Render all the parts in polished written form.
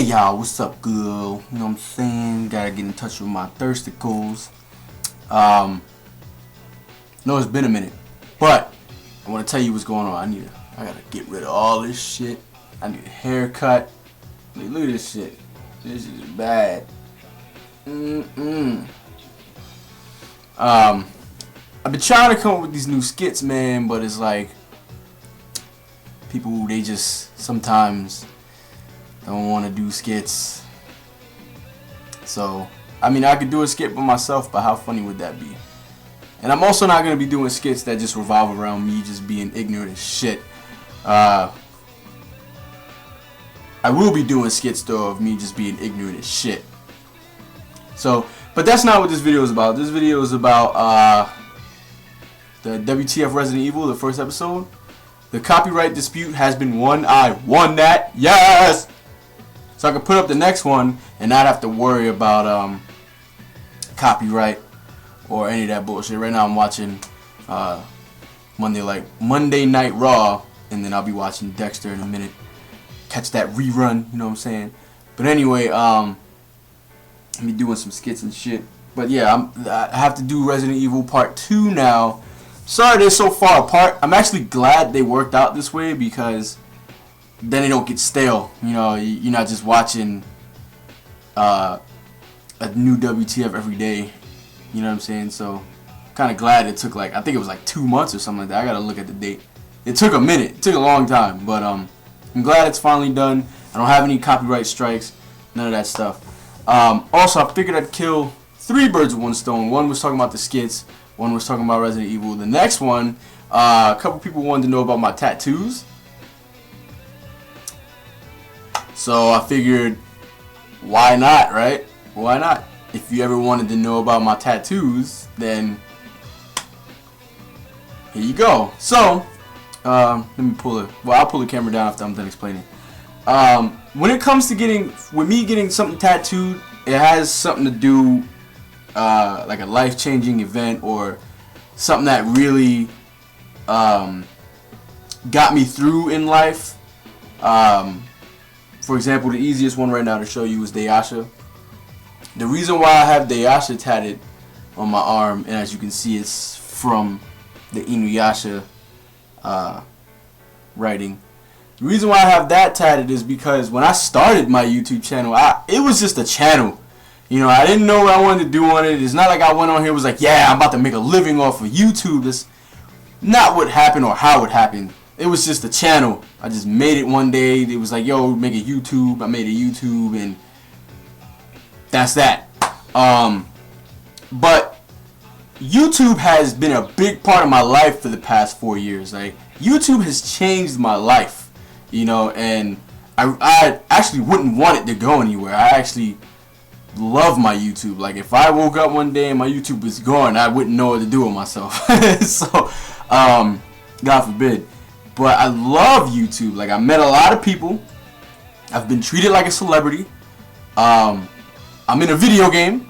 y'all, what's up, girl? You know what I'm saying? Gotta get in touch with my thirsticles. No, it's been a minute, but I want to tell you what's going on. I gotta get rid of all this shit. I need a haircut. Look at this shit. This is bad. I've been trying to come up with these new skits, man, but it's like people, they just sometimes don't want to do skits. So, I mean, I could do a skit by myself, but how funny would that be? And I'm also not going to be doing skits that just revolve around me just being ignorant as shit. I will be doing skits, though, of me just being ignorant as shit. So, but that's not what this video is about. This video is about the WTF Resident Evil, the first episode. The copyright dispute has been won. I won that. Yes! So I can put up the next one and not have to worry about copyright or any of that bullshit. Right now I'm watching Monday Night Raw, and then I'll be watching Dexter in a minute. Catch that rerun, you know what I'm saying? But anyway, I'll be doing some skits and shit. But yeah, I have to do Resident Evil Part 2 now. Sorry they're so far apart. I'm actually glad they worked out this way, because then they don't get stale. You know, you're not just watching a new WTF every day. You know what I'm saying? So, kind of glad it took I think it was 2 months or something like that. I gotta look at the date. It took a minute. It took a long time. But I'm glad it's finally done. I don't have any copyright strikes. None of that stuff. Also, I figured I'd kill 3 birds with one stone. One was talking about the skits. One was talking about Resident Evil. The next one, a couple people wanted to know about my tattoos. So I figured, why not, right? Why not? If you ever wanted to know about my tattoos, then here you go. So, let me I'll pull the camera down after I'm done explaining. When it comes to getting something tattooed, it has something to do like a life-changing event or something that really got me through in life. For example, the easiest one right now to show you is Dayasha. The reason why I have Dayasha tatted on my arm, and as you can see, it's from the Inuyasha writing. The reason why I have that tatted is because when I started my YouTube channel, it was just a channel. You know, I didn't know what I wanted to do on it. It's not like I went on here and was like, yeah, I'm about to make a living off of YouTube. That's not what happened or how it happened. It was just a channel. I just made it one day. It was like, yo, make a YouTube. I made a YouTube, and that's that. But YouTube has been a big part of my life for the past 4 years. Like, YouTube has changed my life, you know, and I actually wouldn't want it to go anywhere. I actually love my YouTube. Like, if I woke up one day and my YouTube was gone, I wouldn't know what to do with myself. So, God forbid. But I love YouTube. Like, I met a lot of people. I've been treated like a celebrity. I'm in a video game.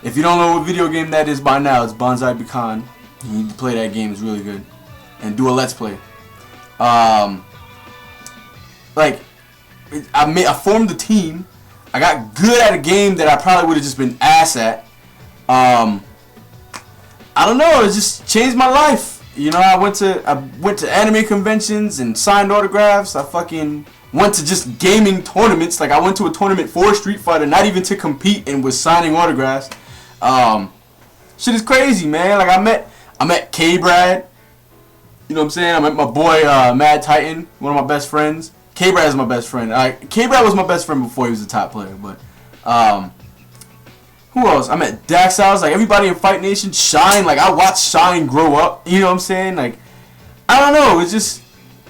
If you don't know what video game that is by now, it's Bonsai Pecan. You need to play that game. It's really good. And do a let's play. Like, I formed a team. I got good at a game that I probably would have just been ass at. I don't know. It just changed my life. You know, I went to anime conventions and signed autographs. I fucking went to just gaming tournaments. Like, I went to a tournament for Street Fighter, not even to compete, and was signing autographs. Shit is crazy, man. Like, I met K-Brad. You know what I'm saying? I met my boy Mad Titan, one of my best friends. K-Brad is my best friend. K-Brad was my best friend before he was a top player, but who else? I met Dax House, like everybody in Fight Nation, Shine. Like, I watched Shine grow up. You know what I'm saying? Like, I don't know. It's just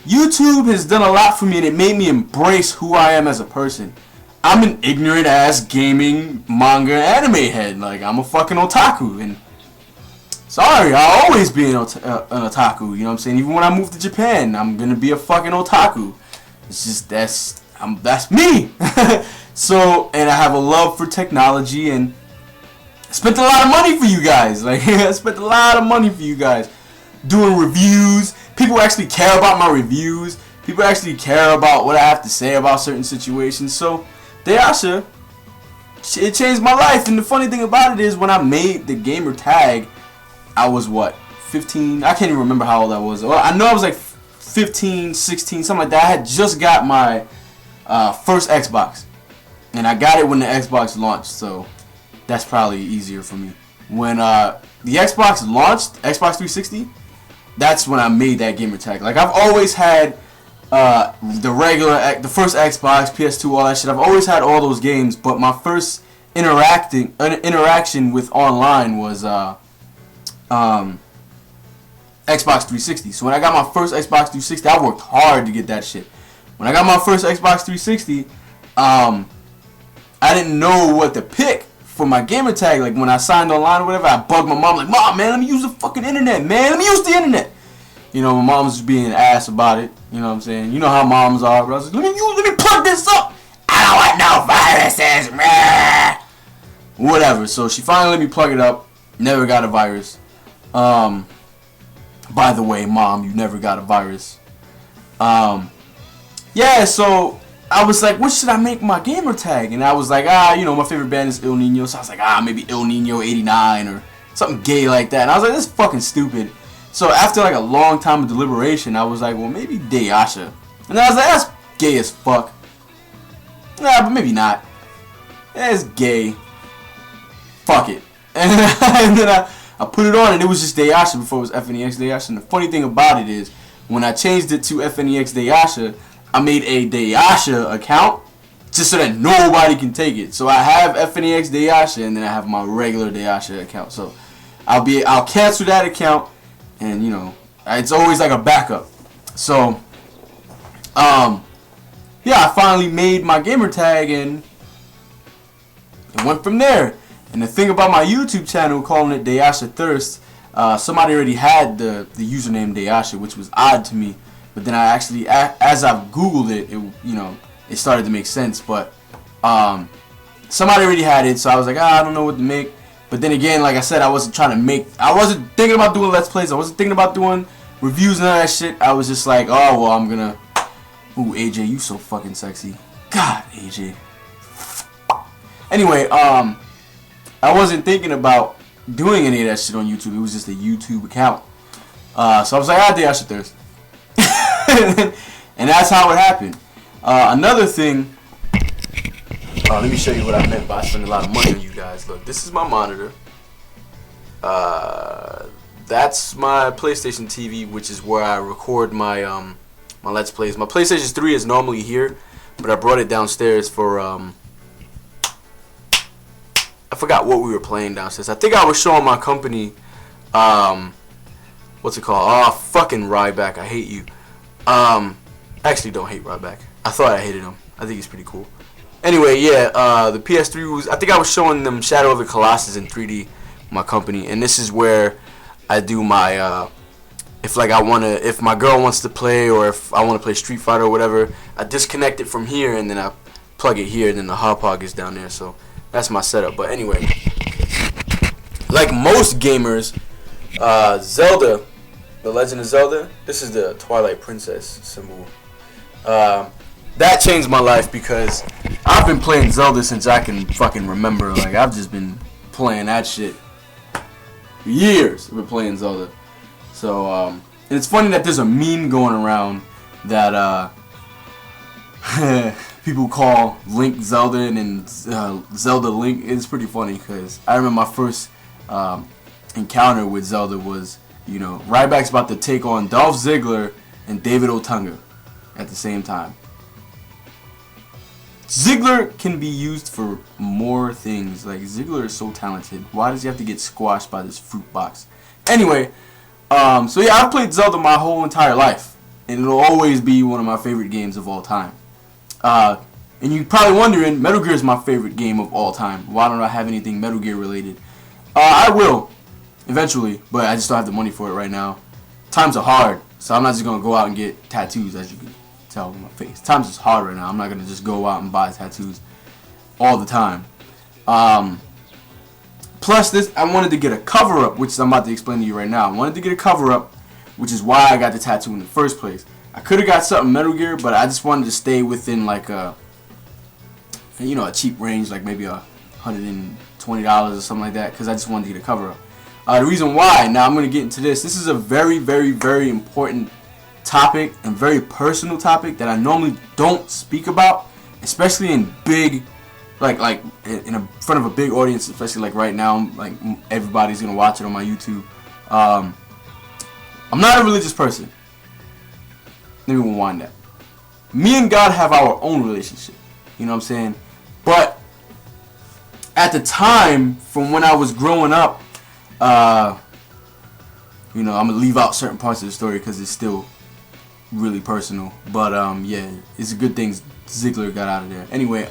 YouTube has done a lot for me, and it made me embrace who I am as a person. I'm an ignorant ass gaming manga anime head. Like, I'm a fucking otaku, and sorry, I'll always be an otaku. You know what I'm saying? Even when I move to Japan, I'm gonna be a fucking otaku. It's just that's me. So, and I have a love for technology, and I spent a lot of money for you guys. Like, I spent a lot of money for you guys doing reviews. People actually care about my reviews. People actually care about what I have to say about certain situations. So, Dayasha, it changed my life. And the funny thing about it is, when I made the gamer tag, I was what, 15? I can't even remember how old I was. Well, I know I was like 15, 16, something like that. I had just got my first Xbox, and I got it when the Xbox launched, so that's probably easier for me. When the Xbox launched, Xbox 360, that's when I made that gamer tag. Like, I've always had the first Xbox, PS2, all that shit. I've always had all those games, but my first interaction with online was Xbox 360. So when I got my first Xbox 360, I worked hard to get that shit. When I got my first Xbox 360, I didn't know what to pick for my gamer tag. Like, when I signed online or whatever, I bugged my mom, like, Mom, man, let me use the fucking internet, man. Let me use the internet. You know, my mom was just being an ass about it. You know what I'm saying? You know how moms are, bro. I was like, let me plug this up. I don't want no viruses, man. Whatever. So she finally let me plug it up. Never got a virus. By the way, Mom, you never got a virus. Yeah, so I was like, what should I make my gamer tag? And I was like, you know, my favorite band is Il Nino. So I was like, maybe Il Nino 89 or something gay like that. And I was like, this is fucking stupid. So after like a long time of deliberation, I was like, well, maybe Dayasha. And I was like, that's gay as fuck. Nah, but maybe not. It's gay. Fuck it. And then I put it on, and it was just Dayasha before it was FNEX Dayasha. And the funny thing about it is, when I changed it to FNEX Dayasha, I made a Dayasha account just so that nobody can take it. So I have FNEX Dayasha, and then I have my regular Dayasha account. So I'll cancel that account, and you know, it's always like a backup. So yeah, I finally made my gamer tag, and it went from there. And the thing about my YouTube channel, calling it DayashaThirsts, somebody already had the username Dayasha, which was odd to me. But then I actually, as I've Googled it, you know, it started to make sense. But somebody already had it, so I was like, I don't know what to make. But then again, like I said, I wasn't thinking about doing Let's Plays. I wasn't thinking about doing reviews and all that shit. I was just like, oh, well, I'm gonna... Ooh, AJ, you so fucking sexy. God, AJ. Anyway, I wasn't thinking about doing any of that shit on YouTube. It was just a YouTube account. So I was like, DayashaThirsts. And that's how it happened. Another thing, let me show you what I meant by spending a lot of money on you guys. Look, this is my monitor. That's my PlayStation TV, which is where I record my my Let's Plays. My PlayStation 3 is normally here, but I brought it downstairs for I forgot what we were playing downstairs. I think I was showing my company what's it called? Oh, fucking Ryback, I hate you. I actually don't hate Ryback. I thought I hated him. I think he's pretty cool. Anyway, yeah, the PS3 was, I think I was showing them Shadow of the Colossus in 3D, my company, and this is where I do my if my girl wants to play, or if I want to play Street Fighter or whatever, I disconnect it from here and then I plug it here, and then the hot pod is down there. So that's my setup. But anyway, like most gamers, Zelda, The Legend of Zelda, this is the Twilight Princess symbol. That changed my life because I've been playing Zelda since I can fucking remember. Like, I've just been playing that shit for years. I've been playing Zelda. So, and it's funny that there's a meme going around that people call Link Zelda and Zelda Link. It's pretty funny because I remember my first encounter with Zelda was, you know, Ryback's about to take on Dolph Ziggler and David Otunga at the same time. Ziggler can be used for more things. Like, Ziggler is so talented. Why does he have to get squashed by this fruit box? Anyway, so yeah, I've played Zelda my whole entire life, and it'll always be one of my favorite games of all time. And you're probably wondering, Metal Gear is my favorite game of all time. Why don't I have anything Metal Gear related? I will, eventually, but I just don't have the money for it right now. Times are hard, so I'm not just going to go out and get tattoos, as you can tell with my face. Times is hard right now. I'm not going to just go out and buy tattoos all the time. Plus, I wanted to get a cover-up, which I'm about to explain to you right now. I wanted to get a cover-up, which is why I got the tattoo in the first place. I could have got something Metal Gear, but I just wanted to stay within, like, you know, a cheap range, like maybe $120 or something like that, because I just wanted to get a cover up. The reason why, now I'm going to get into this. This is a very, very, very important topic and very personal topic that I normally don't speak about, especially in big, like in front of a big audience, especially like right now, like everybody's going to watch it on my YouTube. I'm not a religious person. Let me rewind that. Me and God have our own relationship. You know what I'm saying? But at the time, from when I was growing up, you know, I'm gonna leave out certain parts of the story because it's still really personal. But yeah, it's a good thing Ziggler got out of there. Anyway,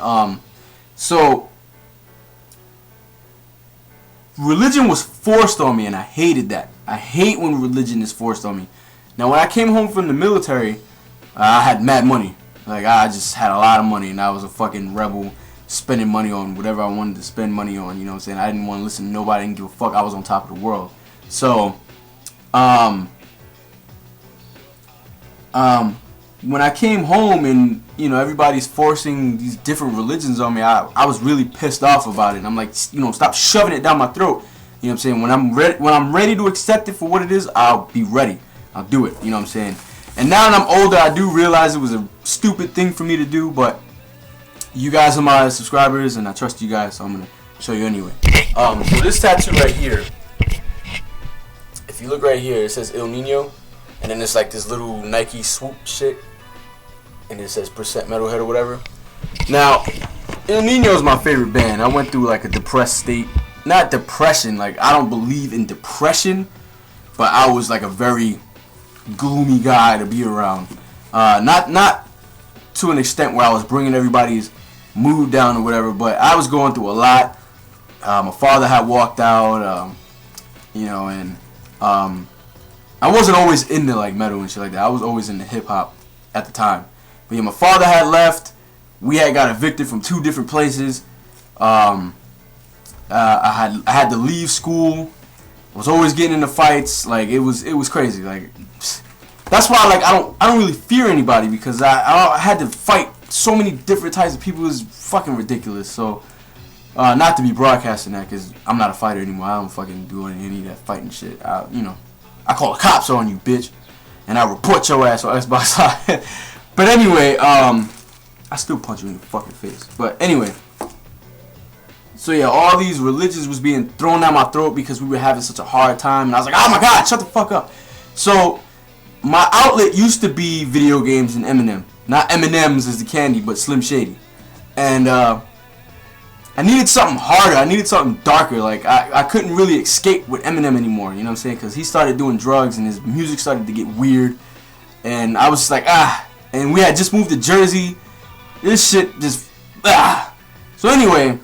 so religion was forced on me, and I hated that. I hate when religion is forced on me. Now, when I came home from the military, I had mad money. Like, I just had a lot of money, and I was a fucking rebel, spending money on whatever I wanted to spend money on. You know what I'm saying? I didn't want to listen to nobody, I didn't give a fuck. I was on top of the world. So, when I came home and, you know, everybody's forcing these different religions on me, I was really pissed off about it. And I'm like, you know, stop shoving it down my throat. You know what I'm saying? When I'm ready to accept it for what it is, I'll be ready. I'll do it. You know what I'm saying? And now that I'm older, I do realize it was a stupid thing for me to do, but you guys are my subscribers, and I trust you guys, so I'm going to show you anyway. So this tattoo right here, if you look right here, it says El Nino, and then it's like this little Nike swoop shit, and it says percent metalhead or whatever. Now, El Nino is my favorite band. I went through like a depressed state. Not depression, like I don't believe in depression, but I was like a very gloomy guy to be around. Not to an extent where I was bringing everybody's mood down or whatever, but I was going through a lot. My father had walked out, you know, and I wasn't always into like metal and shit like that. I was always into hip hop at the time. But yeah, my father had left. We had got evicted from 2 different places. I had to leave school. I was always getting into fights. Like it was crazy. Like that's why like I don't really fear anybody, because I had to fight so many different types of people. It was fucking ridiculous. So not to be broadcasting that, because I'm not a fighter anymore. I don't fucking do any of that fighting shit. You know, I call the cops on you, bitch, and I report your ass on Xbox Live. But anyway, I still punch you in the fucking face. But anyway. So yeah, all these religions was being thrown down my throat because we were having such a hard time, and I was like, oh my god, shut the fuck up. So my outlet used to be video games and Eminem. Not M&M's as the candy, but Slim Shady. And I needed something harder. I needed something darker. Like I couldn't really escape with Eminem anymore. You know what I'm saying? Because he started doing drugs and his music started to get weird. And I was just like, And we had just moved to Jersey. This shit just So anyway.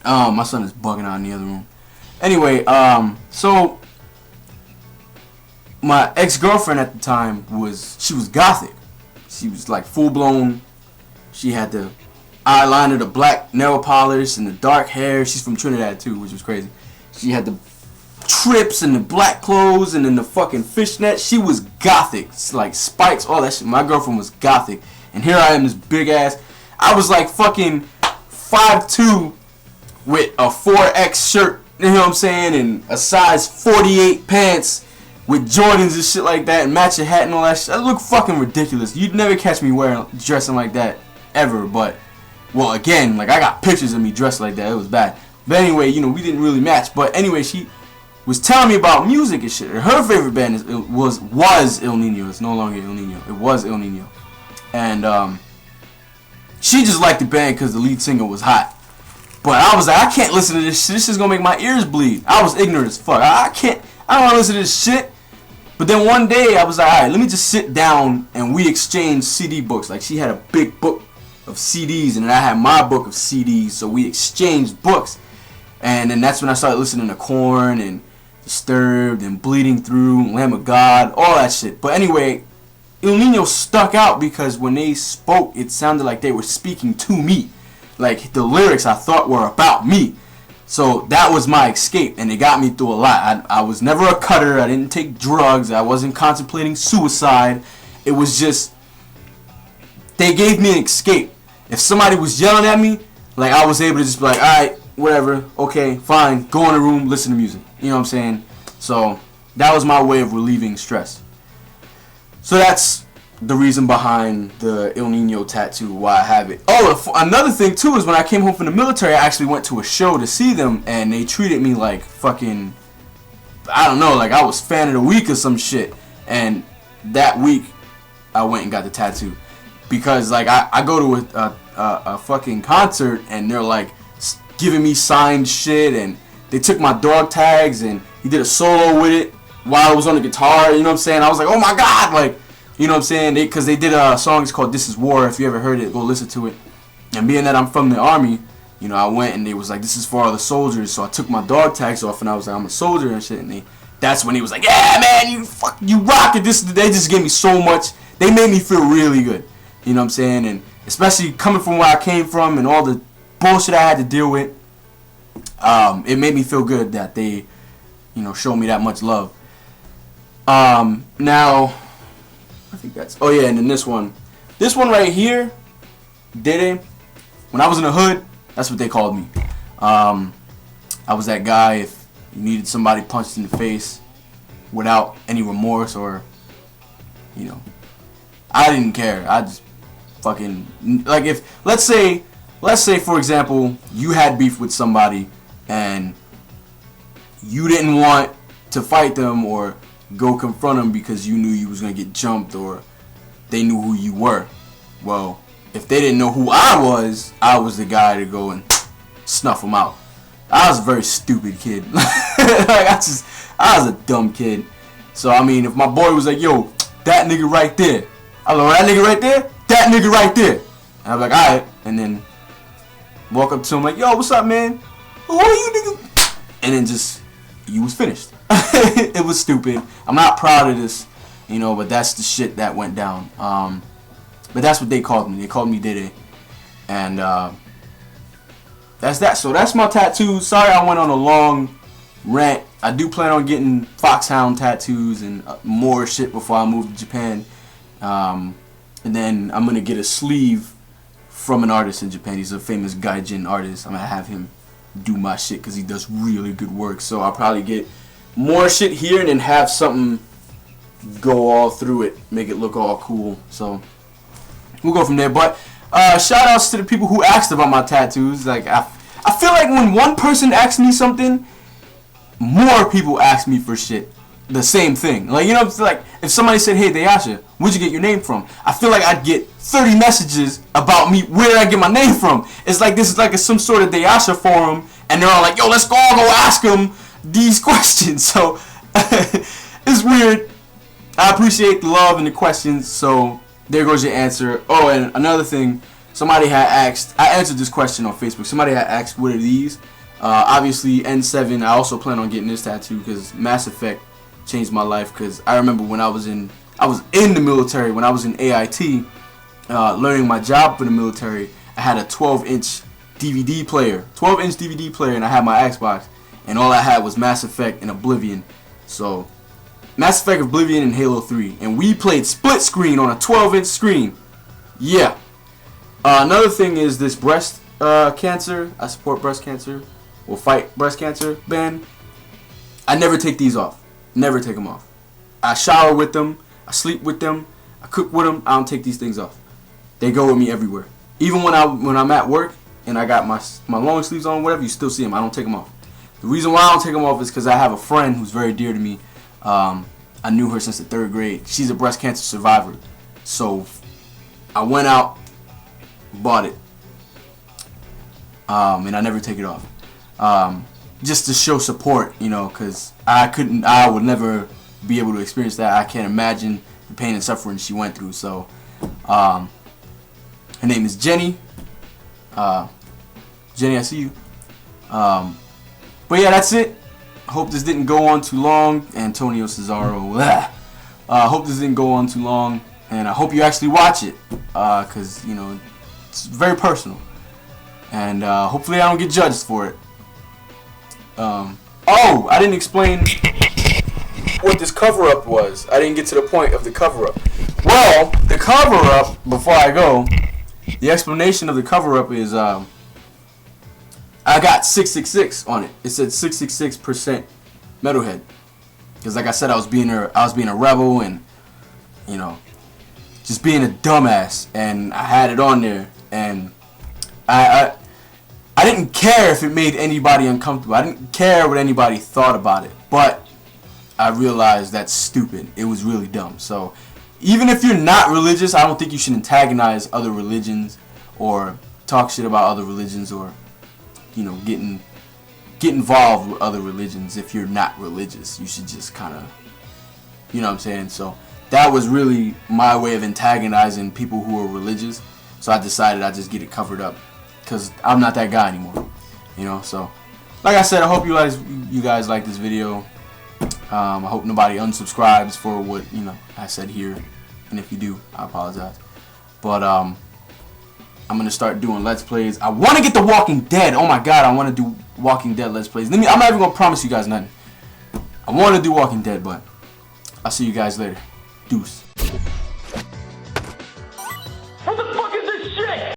My son is bugging out in the other room. Anyway, so my ex-girlfriend at the time she was gothic. She was like full blown. She had the eyeliner, the black nail polish, and the dark hair. She's from Trinidad too, which was crazy. She had the trips and the black clothes and then the fucking fishnet. She was gothic, like spikes, all that shit. My girlfriend was gothic, and here I am, this big ass. I was like fucking 5'2". With a 4X shirt, you know what I'm saying, and a size 48 pants with Jordans and shit like that, and matching hat and all that shit. That looked fucking ridiculous. You'd never catch me dressing like that ever, but, well, again, like, I got pictures of me dressed like that. It was bad. But anyway, you know, we didn't really match. But anyway, she was telling me about music and shit. Her favorite band was El Nino. It's no longer El Nino. It was El Nino. And she just liked the band because the lead singer was hot. But I was like, I can't listen to this shit. This is going to make my ears bleed. I was ignorant as fuck. I don't want to listen to this shit. But then one day, I was like, alright, let me just sit down and we exchanged CD books. Like, she had a big book of CDs and then I had my book of CDs. So we exchanged books. And then that's when I started listening to Korn and Disturbed and Bleeding Through, Lamb of God, all that shit. But anyway, El Nino stuck out because when they spoke, it sounded like they were speaking to me. Like, the lyrics I thought were about me. So that was my escape, and it got me through a lot. I was never a cutter. I didn't take drugs. I wasn't contemplating suicide. It was just, they gave me an escape. if somebody was yelling at me, like, I was able to just be like, alright, whatever, okay, fine, go in the room, listen to music. You know what I'm saying? So that was my way of relieving stress. So that's the reason behind the El Nino tattoo, why I have it. Oh, another thing too is when I came home from the military, I actually went to a show to see them, and they treated me like fucking, I don't know, like I was fan of the week or some shit. And that week, I went and got the tattoo. Because, like, I go to a fucking concert, and they're, like, giving me signed shit, and they took my dog tags, and he did a solo with it while I was on the guitar, you know what I'm saying? I was like, oh my god, like, you know what I'm saying? Because they did a song, it's called This Is War. If you ever heard it, go listen to it. And being that I'm from the Army, you know, I went, and they was like, this is for all the soldiers. So I took my dog tags off, and I was like, I'm a soldier and shit, and that's when he was like, yeah, man, you rock it. They just gave me so much. They made me feel really good. You know what I'm saying? And especially coming from where I came from and all the bullshit I had to deal with, it made me feel good that they, you know, showed me that much love. Now, I think that's, oh yeah, and then this one right here, Dede, when I was in the hood, that's what they called me. I was that guy, if you needed somebody punched in the face without any remorse or, you know, I didn't care. I just fucking, like, if, let's say for example, you had beef with somebody and you didn't want to fight them or go confront them because you knew you was going to get jumped or they knew who you were. Well, if they didn't know who I was the guy to go and snuff them out. I was a very stupid kid. Like, I was a dumb kid. So, I mean, if my boy was like, yo, that nigga right there. I was like, that nigga right there? That nigga right there. And I'm like, alright. And then walk up to him like, yo, what's up, man? Who are you, nigga? And then just, you was finished. It was stupid. I'm not proud of this, you know, but that's the shit that went down. But that's what they called me. They called me Dede. And that's that. So that's my tattoo. Sorry I went on a long rant. I do plan on getting foxhound tattoos and more shit before I move to Japan. And then I'm going to get a sleeve from an artist in Japan. He's a famous gaijin artist. I'm going to have him do my shit because he does really good work. So I'll probably get more shit here and then have something go all through it. Make it look all cool. So we'll go from there. But shout outs to the people who asked about my tattoos. Like I feel like when one person asks me something, more people ask me for shit. The same thing. Like, you know, it's like if somebody said, hey, Dayasha, where'd you get your name from? I feel like I'd get 30 messages about me, where did I get my name from? It's like this is like some sort of Dayasha forum, and they're all like, yo, let's go ask them these questions. So it's weird. I appreciate the love and the questions. So there goes your answer. Oh, and another thing, somebody had asked, I answered this question on Facebook. Somebody had asked, what are these? Obviously N7. I also plan on getting this tattoo because Mass Effect changed my life. Because I remember when I was in the military, when I was in AIT, learning my job for the military, I had a 12-inch DVD player, and I had my Xbox, and all I had was Mass Effect and Oblivion. So Mass Effect, Oblivion, and Halo 3, and we played split screen on a 12-inch screen. Yeah. Another thing is this breast cancer. I support breast cancer. We'll fight breast cancer ban. I never take these off. Never take them off. I shower with them. I sleep with them. I cook with them. I don't take these things off. They go with me everywhere. Even when I'm at work and I got my long sleeves on, whatever, you still see them. I don't take them off. The reason why I don't take them off is because I have a friend who's very dear to me. I knew her since the 3rd grade. She's a breast cancer survivor. So I went out, bought it, and I never take it off. Just to show support, you know, because I would never be able to experience that. I can't imagine the pain and suffering she went through. So her name is Jenny. Jenny, I see you. But yeah, that's it. Hope this didn't go on too long. Antonio Cesaro. Hope this didn't go on too long, and I hope you actually watch it, because you know it's very personal, and hopefully I don't get judged for it. Oh, I didn't explain what this cover-up was. I didn't get to the point of the cover-up. Well, the cover-up, before I go, The explanation of the cover-up is I got 666 on it. It said 666% metalhead. Because like I said, I was being a rebel and, you know, just being a dumbass, and I had it on there, and I didn't care if it made anybody uncomfortable. I didn't care what anybody thought about it, but I realized that's stupid. It was really dumb. So even if you're not religious, I don't think you should antagonize other religions or talk shit about other religions, or, you know, get involved with other religions. If you're not religious, you should just kind of, you know what I'm saying? So that was really my way of antagonizing people who are religious. So I decided I'd just get it covered up, because I'm not that guy anymore, you know. So like I said, I hope you guys like this video. I hope nobody unsubscribes for what, you know, I said here, and if you do, I apologize. But I'm gonna start doing Let's Plays. I want to get The Walking Dead. Oh my God, I want to do Walking Dead Let's Plays. I'm not even gonna promise you guys nothing. I want to do Walking Dead, but I'll see you guys later. Deuce.